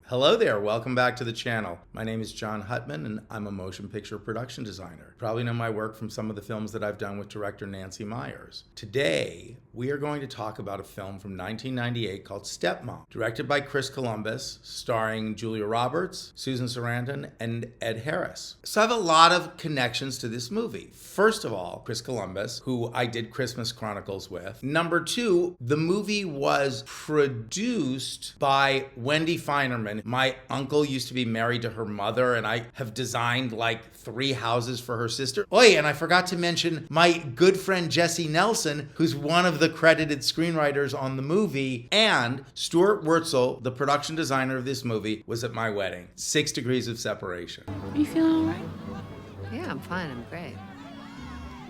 Hello there, welcome back to the channel. My name is Jon Hutman and I'm a motion picture production designer. You probably know my work from some of the films that I've done with director Nancy Meyers. Today, we are going to talk about a film from 1998 called Stepmom, directed by Chris Columbus, starring Julia Roberts, Susan Sarandon, and Ed Harris. So I have a lot of connections to this movie. First of all, Chris Columbus, who I did Christmas Chronicles with. Number two, the movie was produced by Wendy Feinerman. My uncle used to be married to her mother, and I have designed like 3 houses for her sister. Oh yeah, and I forgot to mention my good friend Jesse Nelson, who's one of the credited screenwriters on the movie, and Stuart Wurtzel, the production designer of this movie, was at my wedding. 6 degrees of separation. Are you feeling all right? Yeah, I'm fine. I'm great.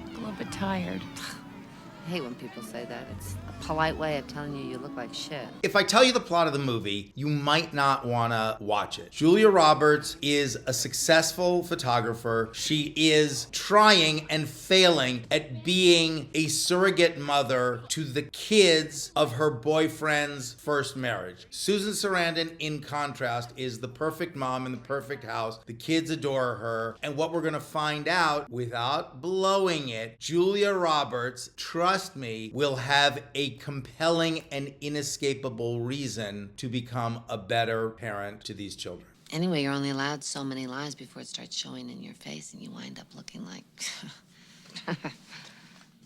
A little bit tired. I hate when people say that. It's a polite way of telling you you look like shit. If I tell you the plot of the movie, you might not want to watch it. Julia Roberts is a successful photographer. She is trying and failing at being a surrogate mother to the kids of her boyfriend's first marriage. Susan Sarandon, in contrast, is the perfect mom in the perfect house. The kids adore her. And what we're going to find out, without blowing it, Julia Roberts, trust me, will have a compelling and inescapable reason to become a better parent to these children. Anyway, you're only allowed so many lies before it starts showing in your face and you wind up looking like...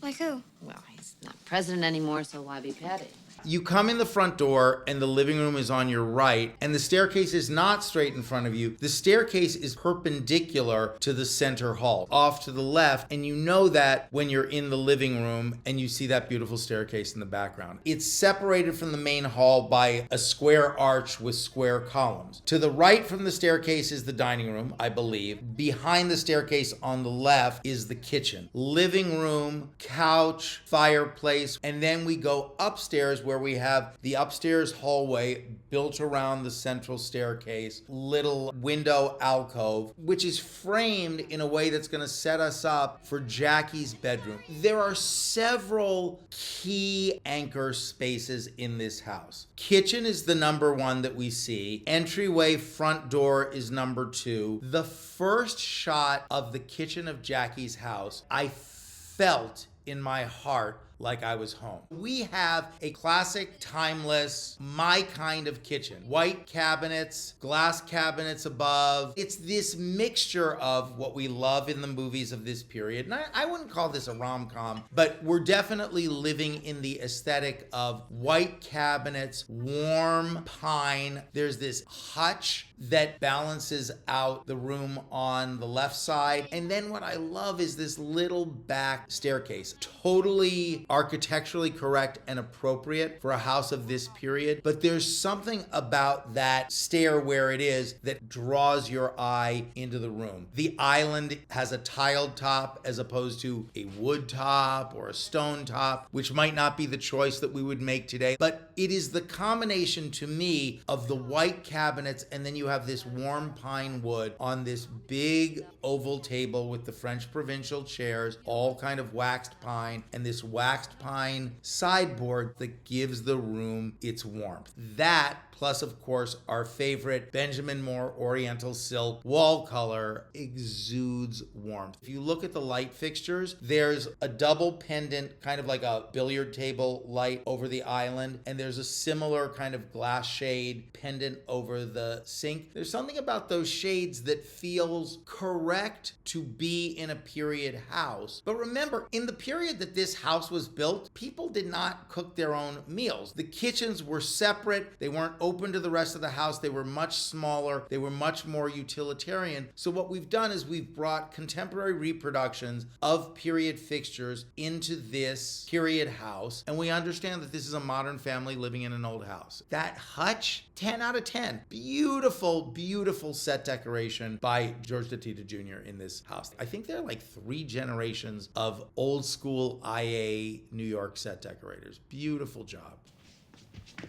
Like who? Well, he's not president anymore, so why be petty? You come in the front door and the living room is on your right and the staircase is not straight in front of you. The staircase is perpendicular to the center hall, off to the left, and you know that when you're in the living room and you see that beautiful staircase in the background. It's separated from the main hall by a square arch with square columns. To the right from the staircase is the dining room, I believe. Behind the staircase on the left is the kitchen. Living room, couch, fireplace, and then we go upstairs where we have the upstairs hallway built around the central staircase, little window alcove, which is framed in a way that's going to set us up for Jackie's bedroom. There are several key anchor spaces in this house. Kitchen is the number 1 that we see. Entryway, front door is number 2. The first shot of the kitchen of Jackie's house, I felt in my heart like I was home. We have a classic, timeless, my kind of kitchen. White cabinets, glass cabinets above. It's this mixture of what we love in the movies of this period. And I wouldn't call this a rom-com, but we're definitely living in the aesthetic of white cabinets, warm pine. There's this hutch that balances out the room on the left side. And then what I love is this little back staircase. Totally architecturally correct and appropriate for a house of this period. But there's something about that stair where it is that draws your eye into the room. The island has a tiled top as opposed to a wood top or a stone top, which might not be the choice that we would make today. But it is the combination to me of the white cabinets and then you have this warm pine wood on this big oval table with the French provincial chairs, all kind of waxed pine, and this waxed pine sideboard that gives the room its warmth. That, plus of course our favorite Benjamin Moore Oriental silk wall color, exudes warmth. If you look at the light fixtures, there's a double pendant, kind of like a billiard table light over the island, and there's a similar kind of glass shade pendant over the sink. There's something about those shades that feels correct to be in a period house. But remember, in the period that this house was built, people did not cook their own meals. The kitchens were separate. They weren't open to the rest of the house. They were much smaller. They were much more utilitarian. So what we've done is we've brought contemporary reproductions of period fixtures into this period house. And we understand that this is a modern family living in an old house. That hutch, 10 out of 10. Beautiful, beautiful set decoration by George DeTita Jr. in this house. I think there are like 3 generations of old school IA New York set decorators. Beautiful job.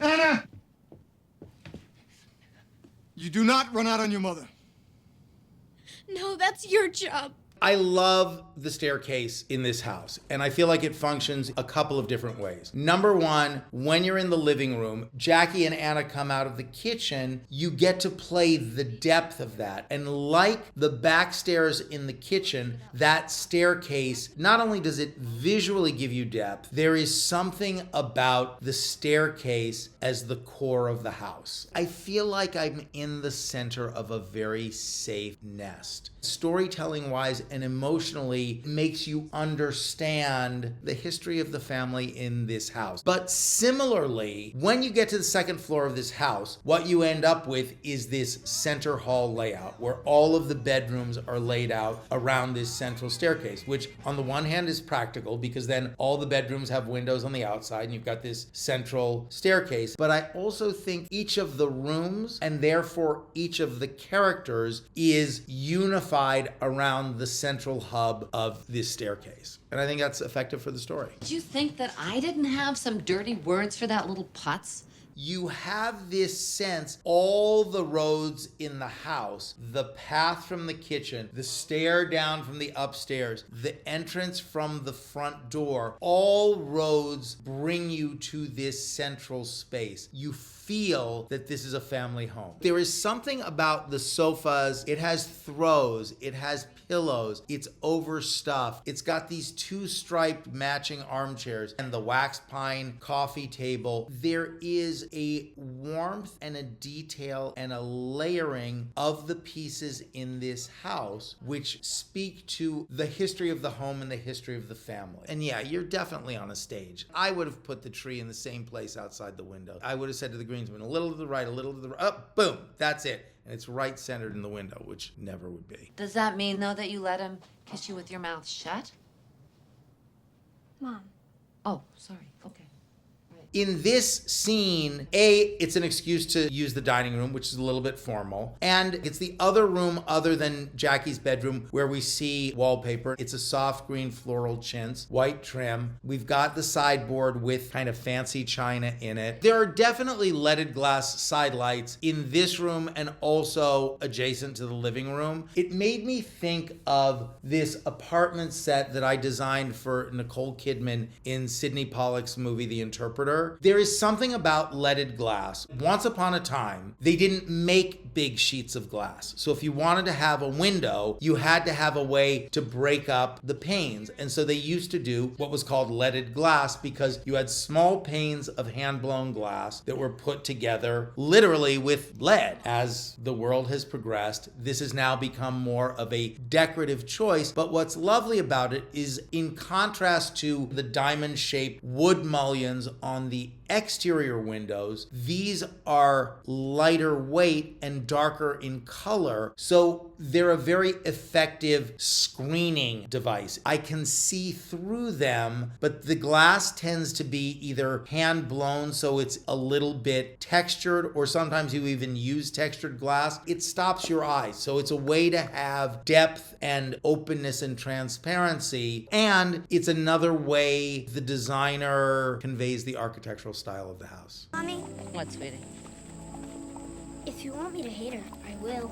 Anna! You do not run out on your mother. No, that's your job. I love the staircase in this house, and I feel like it functions a couple of different ways. Number one, when you're in the living room, Jackie and Anna come out of the kitchen, you get to play the depth of that. And like the back stairs in the kitchen, that staircase, not only does it visually give you depth, there is something about the staircase as the core of the house. I feel like I'm in the center of a very safe nest. Storytelling wise and emotionally makes you understand the history of the family in this house. But similarly, when you get to the second floor of this house, what you end up with is this center hall layout where all of the bedrooms are laid out around this central staircase, which on the one hand is practical because then all the bedrooms have windows on the outside and you've got this central staircase. But I also think each of the rooms and therefore each of the characters is unified around the central hub of this staircase. And I think that's effective for the story. Did you think that I didn't have some dirty words for that little putz? You have this sense, all the roads in the house, the path from the kitchen, the stair down from the upstairs, the entrance from the front door, all roads bring you to this central space. You feel that this is a family home. There is something about the sofas. It has throws, it has pillows, it's overstuffed. It's got these two striped matching armchairs and the wax pine coffee table. There is a warmth and a detail and a layering of the pieces in this house which speak to the history of the home and the history of the family. And yeah, you're definitely on a stage. I would have put the tree in the same place outside the window. I would have said to the greensman, a little to the right, a little to the right, up, boom, that's it. And it's right centered in the window, which never would be. Does that mean, though, that you let him kiss you with your mouth shut? Mom. Oh, sorry. Okay. In this scene, it's an excuse to use the dining room, which is a little bit formal. And it's the other room other than Jackie's bedroom where we see wallpaper. It's a soft green floral chintz, white trim. We've got the sideboard with kind of fancy china in it. There are definitely leaded glass side lights in this room and also adjacent to the living room. It made me think of this apartment set that I designed for Nicole Kidman in Sidney Pollack's movie, The Interpreter. There is something about leaded glass. Once upon a time, they didn't make big sheets of glass. So if you wanted to have a window, you had to have a way to break up the panes. And so they used to do what was called leaded glass because you had small panes of hand-blown glass that were put together literally with lead. As the world has progressed, this has now become more of a decorative choice. But what's lovely about it is in contrast to the diamond-shaped wood mullions on the exterior windows, these are lighter weight and darker in color, so they're a very effective screening device. I can see through them, but the glass tends to be either hand blown, so it's a little bit textured, or sometimes you even use textured glass. It stops your eyes, so it's a way to have depth and openness and transparency, and it's another way the designer conveys the architectural style of the house. Mommy, What, sweetie? if you want me to hate her, I will.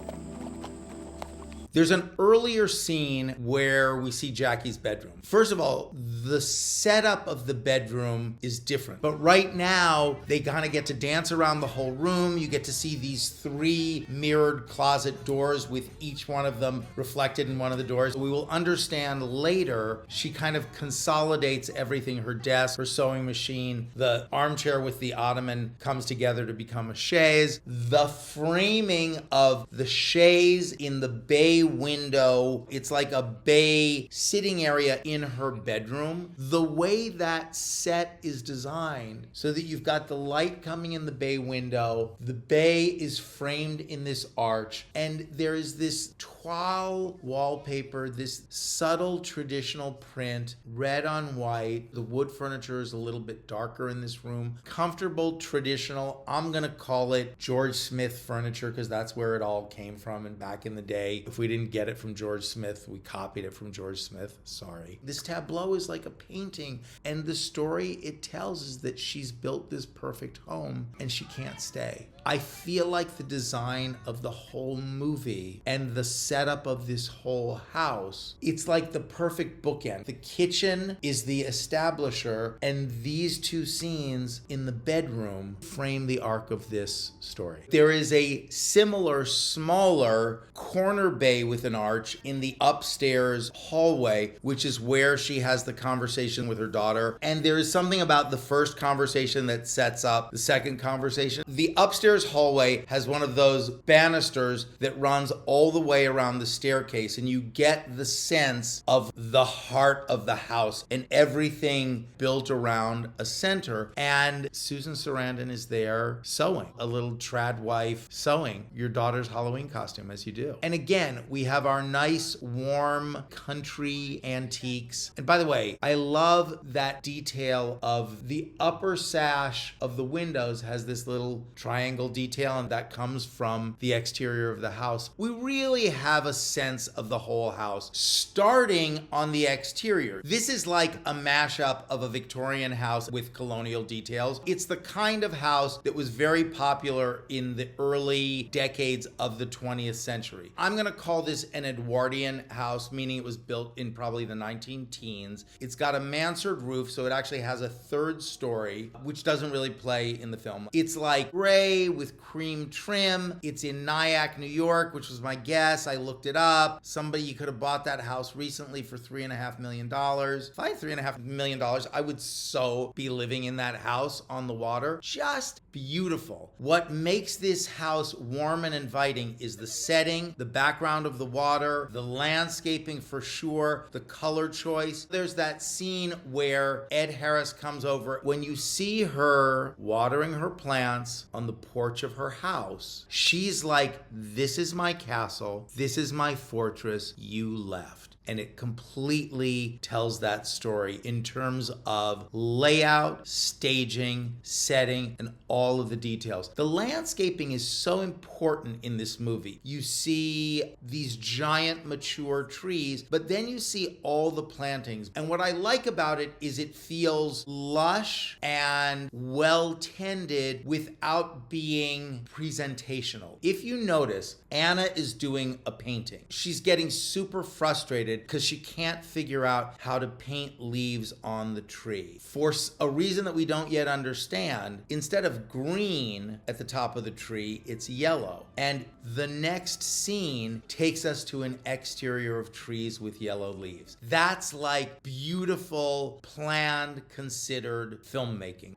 There's an earlier scene where we see Jackie's bedroom. First of all, the setup of the bedroom is different. But right now, they kind of get to dance around the whole room. You get to see these 3 mirrored closet doors with each one of them reflected in one of the doors. We will understand later, she kind of consolidates everything. Her desk, her sewing machine, the armchair with the ottoman comes together to become a chaise. The framing of the chaise in the bay window, it's like a bay sitting area in her bedroom. The way that set is designed so that you've got the light coming in the bay window, the bay is framed in this arch, and there is this toile wallpaper, this subtle traditional print, red on white. The wood furniture is a little bit darker in this room. Comfortable, traditional. I'm gonna call it George Smith furniture because that's where it all came from. And back in the day, if we didn't get it from George Smith, we copied it from George Smith. Sorry. This tableau is like a painting, and the story it tells is that she's built this perfect home and she can't stay. I feel like the design of the whole movie and the setup of this whole house, it's like the perfect bookend. The kitchen is the establisher, and these two scenes in the bedroom frame the arc of this story. There is a similar, smaller corner bay with an arch in the upstairs hallway, which is where she has the conversation with her daughter. And there is something about the first conversation that sets up the second conversation. The upstairs hallway has one of those banisters that runs all the way around the staircase, and you get the sense of the heart of the house and everything built around a center. And Susan Sarandon is there sewing, a little trad wife sewing your daughter's Halloween costume, as you do. And again, we have our nice, warm, country antiques. And by the way, I love that detail of the upper sash of the windows has this little triangle detail, and that comes from the exterior of the house. We really have a sense of the whole house, starting on the exterior. This is like a mashup of a Victorian house with colonial details. It's the kind of house that was very popular in the early decades of the 20th century. I'm gonna call this an Edwardian house, meaning it was built in probably the 19-teens. It's got a mansard roof, so it actually has a third story, which doesn't really play in the film. It's like gray with cream trim. It's in Nyack, New York, which was my guess. I looked it up. You could have bought that house recently for $3.5 million. If I had $3.5 million, I would so be living in that house on the water. Just beautiful. What makes this house warm and inviting is the setting, the background of the water, the landscaping for sure, the color choice. There's that scene where Ed Harris comes over. When you see her watering her plants on the porch of her house, she's like, this is my castle, this is my fortress, you left. And it completely tells that story in terms of layout, staging, setting, and all of the details. The landscaping is so important in this movie. You see these giant mature trees, but then you see all the plantings. And what I like about it is it feels lush and well-tended without being presentational. If you notice, Anna is doing a painting. She's getting super frustrated because she can't figure out how to paint leaves on the tree. For a reason that we don't yet understand, instead of green at the top of the tree, it's yellow. And the next scene takes us to an exterior of trees with yellow leaves. That's like beautiful, planned, considered filmmaking.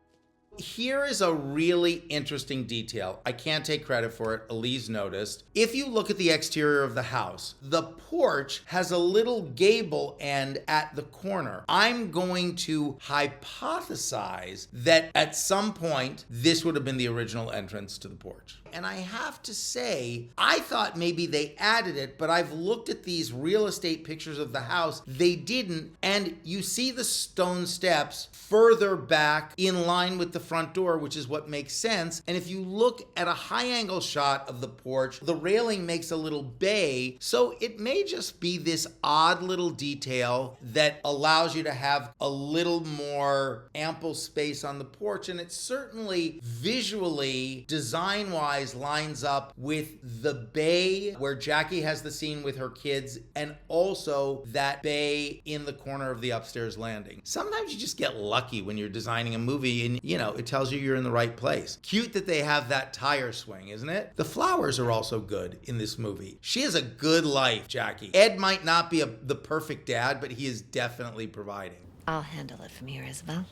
Here is a really interesting detail. I can't take credit for it. Elise noticed. If you look at the exterior of the house, the porch has a little gable end at the corner. I'm going to hypothesize that at some point, this would have been the original entrance to the porch. And I have to say, I thought maybe they added it, but I've looked at these real estate pictures of the house. They didn't. And you see the stone steps further back in line with the front door, which is what makes sense. And if you look at a high angle shot of the porch, the railing makes a little bay. So it may just be this odd little detail that allows you to have a little more ample space on the porch. And it certainly visually, design-wise, lines up with the bay where Jackie has the scene with her kids, and also that bay in the corner of the upstairs landing. Sometimes you just get lucky when you're designing a movie and, it tells you you're in the right place. Cute that they have that tire swing, isn't it? The flowers are also good in this movie. She has a good life, Jackie. Ed might not be the perfect dad, but he is definitely providing. I'll handle it from here, Isabel.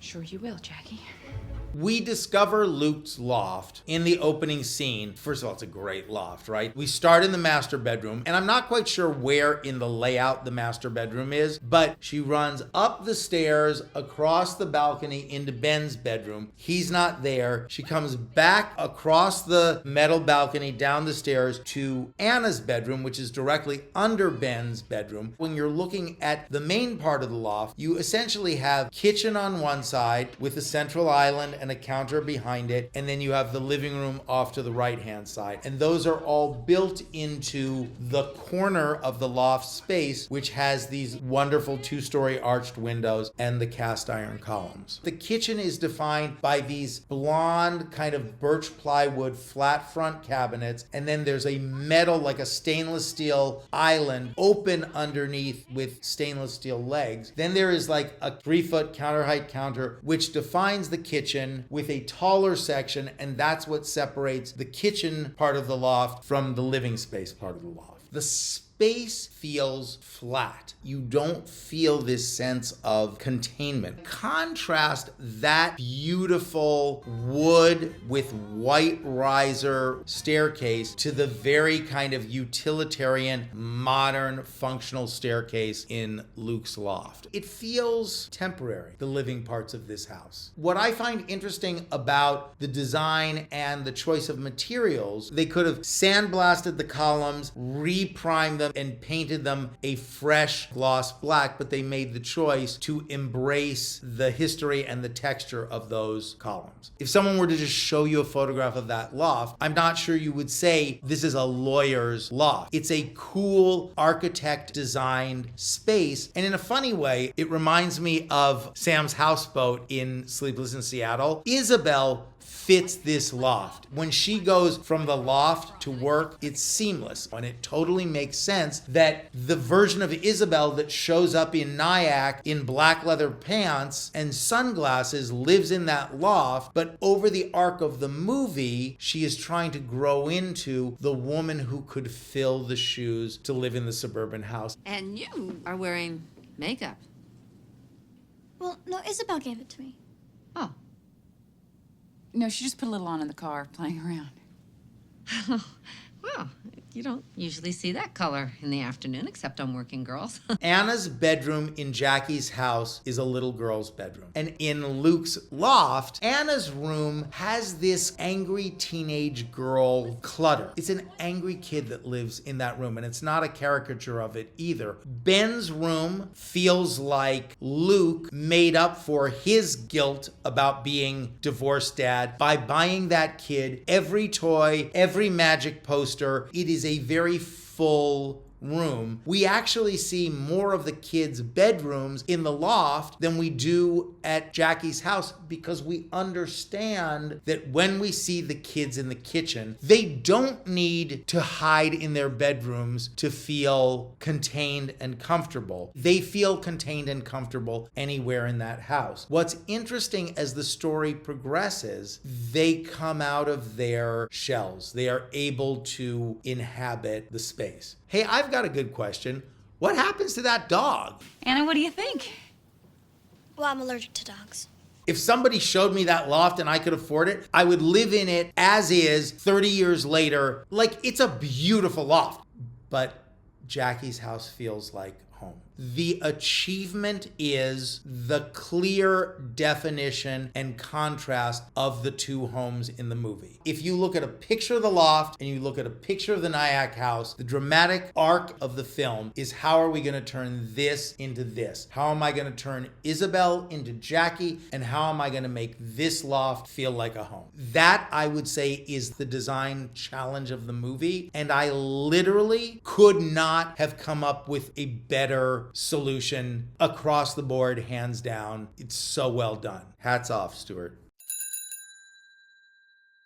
Sure you will, Jackie. We discover Luke's loft in the opening scene. First of all, it's a great loft, right? We start in the master bedroom, and I'm not quite sure where in the layout the master bedroom is, but she runs up the stairs, across the balcony into Ben's bedroom. He's not there. She comes back across the metal balcony down the stairs to Anna's bedroom, which is directly under Ben's bedroom. When you're looking at the main part of the loft, you essentially have kitchen on one side with a central island and a counter behind it, and then you have the living room off to the right-hand side. And those are all built into the corner of the loft space, which has these wonderful two-story arched windows and the cast iron columns. The kitchen is defined by these blonde kind of birch plywood flat front cabinets, and then there's a metal, like a stainless steel island open underneath with stainless steel legs. Then there is like a 3-foot counter height counter, which defines the kitchen with a taller section, and that's what separates the kitchen part of the loft from the living space part of the loft. The space feels flat. You don't feel this sense of containment. Contrast that beautiful wood with white riser staircase to the very kind of utilitarian, modern, functional staircase in Luke's loft. It feels temporary, the living parts of this house. What I find interesting about the design and the choice of materials, they could have sandblasted the columns, reprimed them, and painted them a fresh gloss black, but they made the choice to embrace the history and the texture of those columns. If someone were to just show you a photograph of that loft, I'm not sure you would say this is a lawyer's loft. It's a cool architect designed space, and in a funny way, it reminds me of Sam's houseboat in Sleepless in Seattle. Isabel fits this loft. When she goes from the loft to work, it's seamless. And it totally makes sense that the version of Isabel that shows up in Nyack in black leather pants and sunglasses lives in that loft, but over the arc of the movie, she is trying to grow into the woman who could fill the shoes to live in the suburban house. And you are wearing makeup. Well, no, Isabel gave it to me. Oh. No, she just put a little on in the car, playing around. Well, you don't usually see that color in the afternoon, except on working girls. Anna's bedroom in Jackie's house is a little girl's bedroom. And in Luke's loft, Anna's room has this angry teenage girl clutter. It's an angry kid that lives in that room, and it's not a caricature of it either. Ben's room feels like Luke made up for his guilt about being divorced dad by buying that kid every toy, every magic poster. It is a very full room. We actually see more of the kids' bedrooms in the loft than we do at Jackie's house, because we understand that when we see the kids in the kitchen, they don't need to hide in their bedrooms to feel contained and comfortable. They feel contained and comfortable anywhere in that house. What's interesting as the story progresses, they come out of their shells. They are able to inhabit the space. Hey, I've got a good question. What happens to that dog? Anna, what do you think? Well, I'm allergic to dogs. If somebody showed me that loft and I could afford it, I would live in it as is 30 years later. Like, it's a beautiful loft. But Jackie's house feels like home. The achievement is the clear definition and contrast of the two homes in the movie. If you look at a picture of the loft and you look at a picture of the Nyack house, the dramatic arc of the film is, how are we going to turn this into this? How am I going to turn Isabel into Jackie? And how am I going to make this loft feel like a home? That, I would say, is the design challenge of the movie. And I literally could not have come up with a better solution across the board, hands down. It's so well done. Hats off, Stuart.